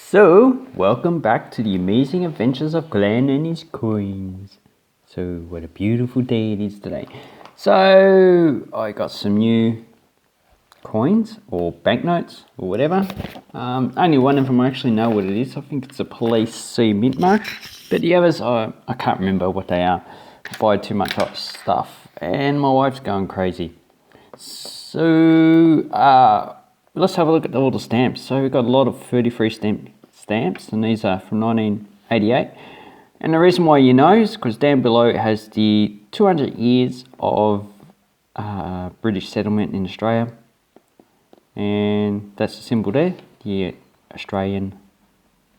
So, welcome back to the amazing adventures of Glenn and his coins. So, what a beautiful day it is today. So, I got some new coins or banknotes or whatever. Only one of them I actually know what it is. I think it's a police C mint mark. But the others, I can't remember what they are. I buy too much hot stuff and my wife's going crazy. So, let's have a look at all the stamps. So we've got a lot of 33 stamps, and these are from 1988. And the reason why you know is because down below it has the 200 years of British settlement in Australia. And that's the symbol there, the Australian.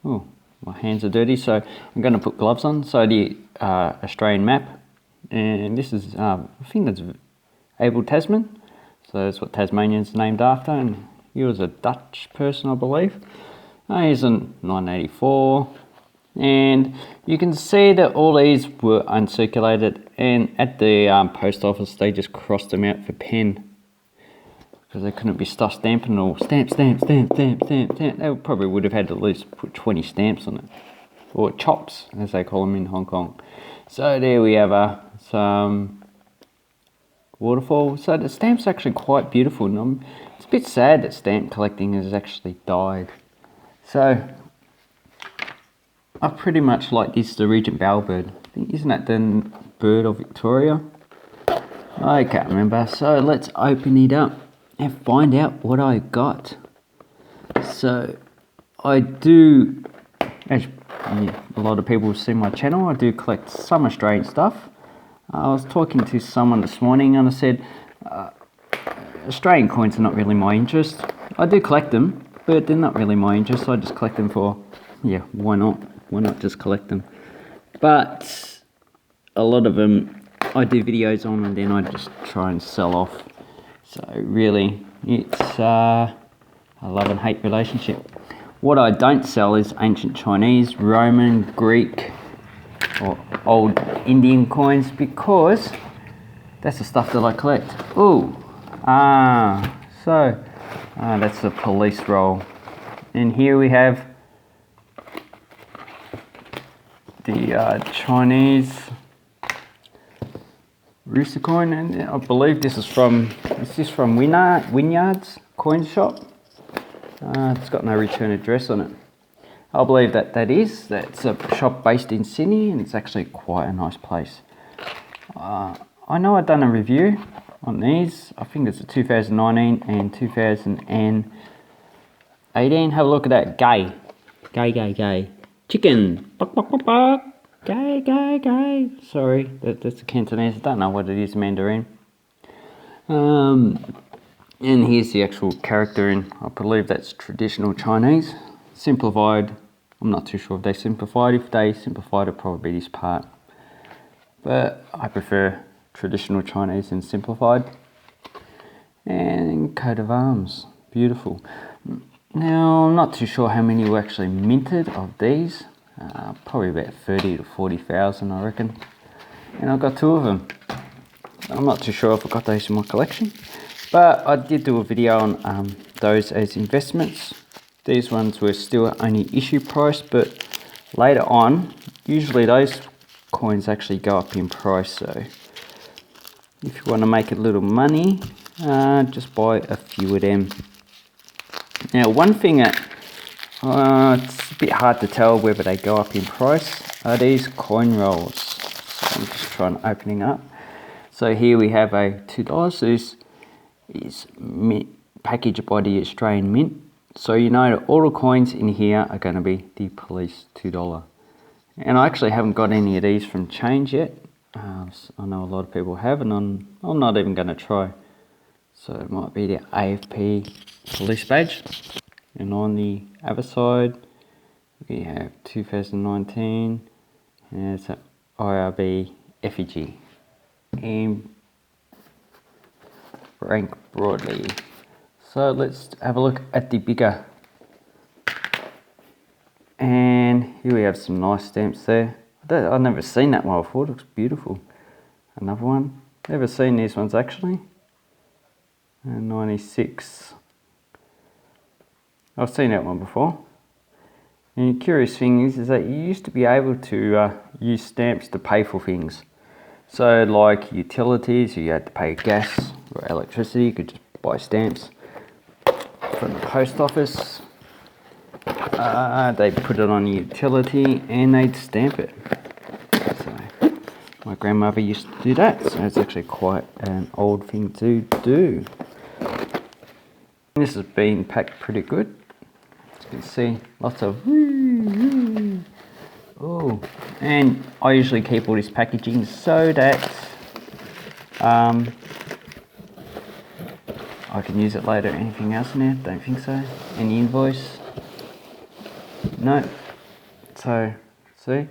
Oh, my hands are dirty, so I'm going to put gloves on. So the Australian map. And this is, I think that's Abel Tasman. So that's what Tasmania's named after, and he was a Dutch person, I believe. He's in 1984, and you can see that all these were uncirculated, and at the post office they just crossed them out for pen because they couldn't be stuffed stamping all stamp. They probably would have had to at least put 20 stamps on it, or chops as they call them in Hong Kong. So there we have some waterfall. So the stamp's actually quite beautiful, and it's a bit sad that stamp collecting has actually died. So I pretty much like this, the Regent Bowerbird. I think, isn't that the bird of Victoria? I can't remember. So let's open it up and find out what I got. So I do, as a lot of people have seen my channel, I do collect some Australian stuff. I was talking to someone this morning and I said, Australian coins are not really my interest. I do collect them, but they're not really my interest. I just collect them for, yeah, why not? Why not just collect them? But a lot of them I do videos on and then I just try and sell off. So really, it's a love and hate relationship. What I don't sell is ancient Chinese, Roman, Greek, or old Indian coins, because that's the stuff that I collect. That's the police roll. And here we have the Chinese rooster coin, and I believe this is from Wynyard's coin shop. It's got no return address on it. I believe that's a shop based in Sydney, and it's actually quite a nice place. I know I've done a review on these. I think it's a 2019 and 2018. Have a look at that. Gay. Chicken. Bok, bok, bok, bok. Gay. Sorry, that's the Cantonese. I don't know what it is, Mandarin. And here's the actual character in, I believe that's traditional Chinese. Simplified. I'm not too sure if they simplified. If they simplified, it'd probably be this part. But I prefer traditional Chinese and simplified. And coat of arms. Beautiful. Now, I'm not too sure how many were actually minted of these. Probably about 30 to 40,000, I reckon. And I got two of them. I'm not too sure if I got those in my collection. But I did do a video on those as investments. These ones were still only issue price, but later on, usually those coins actually go up in price. So if you want to make a little money, just buy a few of them. Now, one thing that it's a bit hard to tell whether they go up in price are these coin rolls. So I'm just trying opening up. So here we have a $2. This is packaged by the Australian Mint. So you know that all the coins in here are going to be the police $2. And I actually haven't got any of these from Change yet. I know a lot of people have, and I'm not even going to try. So it might be the AFP police badge. And on the other side, we have 2019, and it's an IRB effigy. And Frank Broadley. So let's have a look at the bigger. And here we have some nice stamps there. I've never seen that one before. It looks beautiful. Another one. Never seen these ones actually. And 96. I've seen that one before. And the curious thing is that you used to be able to use stamps to pay for things. So like utilities, you had to pay gas or electricity, you could just buy stamps from the post office. They'd put it on a utility and they'd stamp it. So my grandmother used to do that, so it's actually quite an old thing to do. This has been packed pretty good. As you can see, lots of oh, and I usually keep all this packaging so that I can use it later. Anything else in there? Don't think so. Any invoice? No. So, see,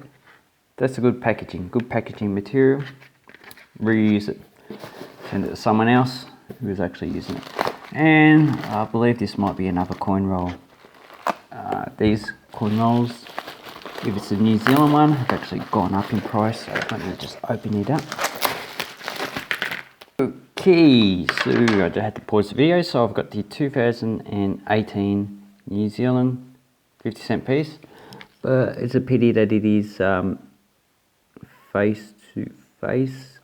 that's a good packaging material. Reuse it, send it to someone else who is actually using it. And I believe this might be another coin roll. These coin rolls, if it's a New Zealand one, have actually gone up in price. So let me just open it up. Okay, so I just had to pause the video. So I've got the 2018 New Zealand 50-cent piece, but it's a pity that it is face to face,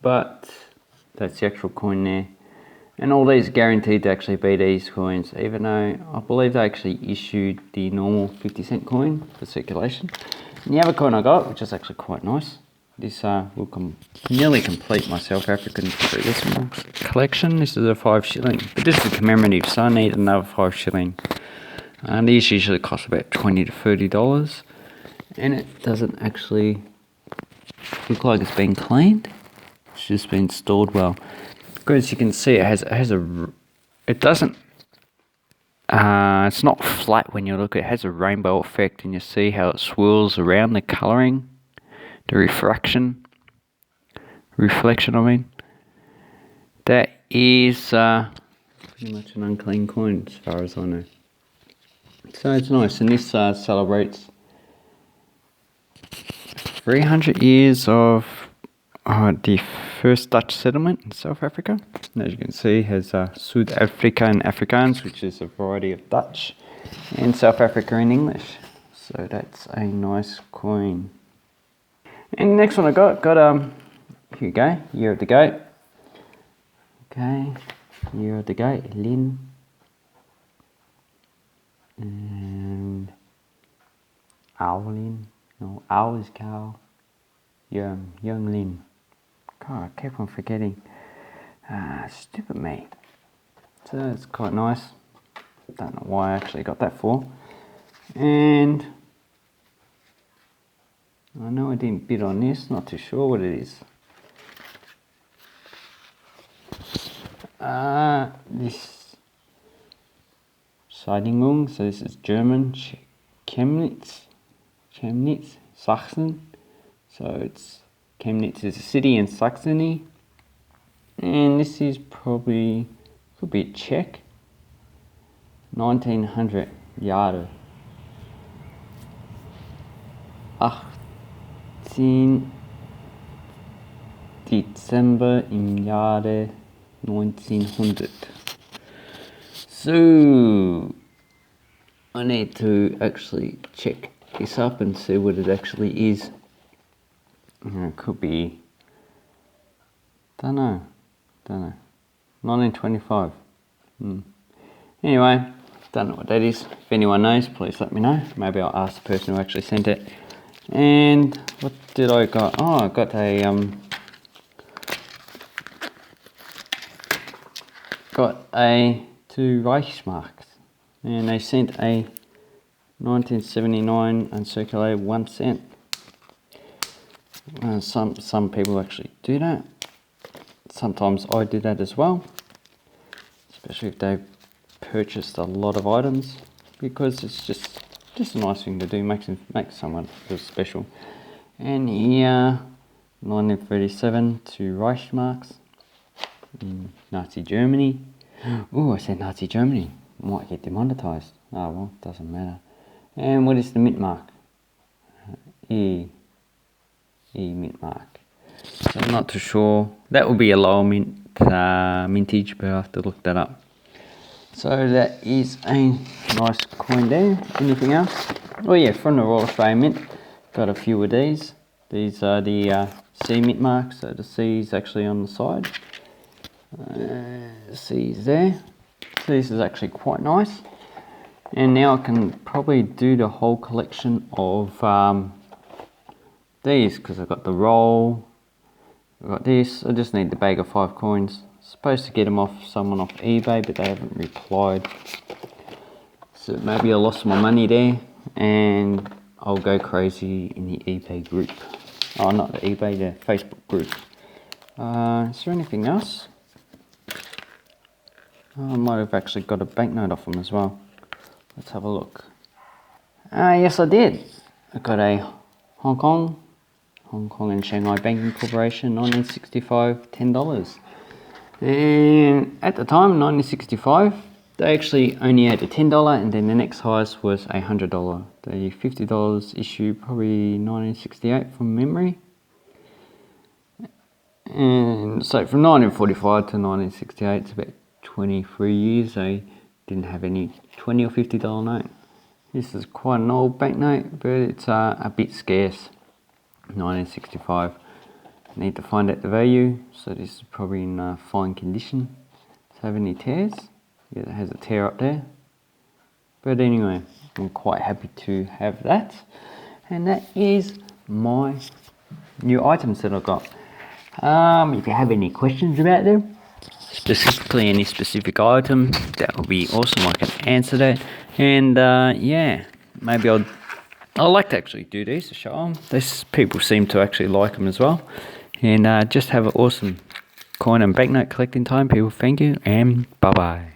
but that's the actual coin there. And all these are guaranteed to actually be these coins, even though I believe they actually issued the normal 50-cent coin for circulation. And the other coin I got, which is actually quite nice, this will nearly complete my South African decimal collection. This is a 5 shilling, but this is commemorative, so I need another 5 shilling. And these usually cost about $20 to $30, and it doesn't actually look like it's been cleaned. It's just been stored well. As you can see, it doesn't, it's not flat when you look. It has a rainbow effect, and you see how it swirls around the colouring, the reflection, I mean. That is pretty much an unclean coin as far as I know. So it's nice, and this celebrates 300 years of the first Dutch settlement in South Africa. And as you can see, it has South Africa and Afrikaans, which is a variety of Dutch, and South Africa in English. So that's a nice coin. And the next one I got here you go, Year of the Goat. Okay, Year of the Goat, Lin. And Owlin. No, Owl is cow. Young Lin. God, I keep on forgetting. Stupid me. So it's quite nice. Don't know why I actually got that for. And I know I didn't bid on this, not too sure what it is. This Seilingung, so this is German, Chemnitz, Sachsen. So it's Chemnitz is a city in Saxony, and this is probably, could be Czech, 1900 Jahre. 18 Dezember im Jahre 1900. So I need to actually check this up and see what it actually is. It could be, don't know, 1925. Anyway, don't know what that is. If anyone knows, please let me know. Maybe I'll ask the person who actually sent it. And what did I got? Oh, I got a two Reichsmarks, and they sent a 1979 uncirculated 1 cent. Some people actually do that. Sometimes I do that as well, especially if they've purchased a lot of items, because it's just a nice thing to do. Makes someone feel special. And here, 1937, two Reichsmarks in Nazi Germany. Oh, I said Nazi Germany. Might get demonetized. Oh well, doesn't matter. And what is the mint mark? E mint mark. So I'm not too sure. That will be a lower mintage, but I'll have to look that up. So that is a nice coin there. Anything else? Oh yeah, from the Royal Australian Mint, got a few of these. These are the C mint marks, so the C is actually on the side. C is there. So this is actually quite nice. And now I can probably do the whole collection of these, because I've got the roll, I've got this. I just need the bag of 5 coins. Supposed to get them off someone off eBay, but they haven't replied. So maybe I lost my money there, and I'll go crazy in the eBay group. Oh, not the eBay, the Facebook group. Is there anything else? Oh, I might have actually got a banknote off them as well. Let's have a look. Yes, I did. I got a Hong Kong and Shanghai Banking Corporation, 1965, $10. And at the time, 1965, they actually only had a $10, and then the next highest was a $100. The $50 issued probably 1968 from memory. And so from 1945 to 1968, it's about 23 years, they didn't have any $20 or $50 note. This is quite an old banknote, but it's a bit scarce. 1965. Need to find out the value, so this is probably in fine condition. Does it have any tears? Yeah, it has a tear up there. But anyway, I'm quite happy to have that. And that is my new items that I got. If you have any questions about them, specifically any specific item, that would be awesome. I can answer that. And yeah, maybe I like to actually do these to show them. These people seem to actually like them as well. And just have an awesome coin and banknote collecting time, people. Thank you, and bye bye.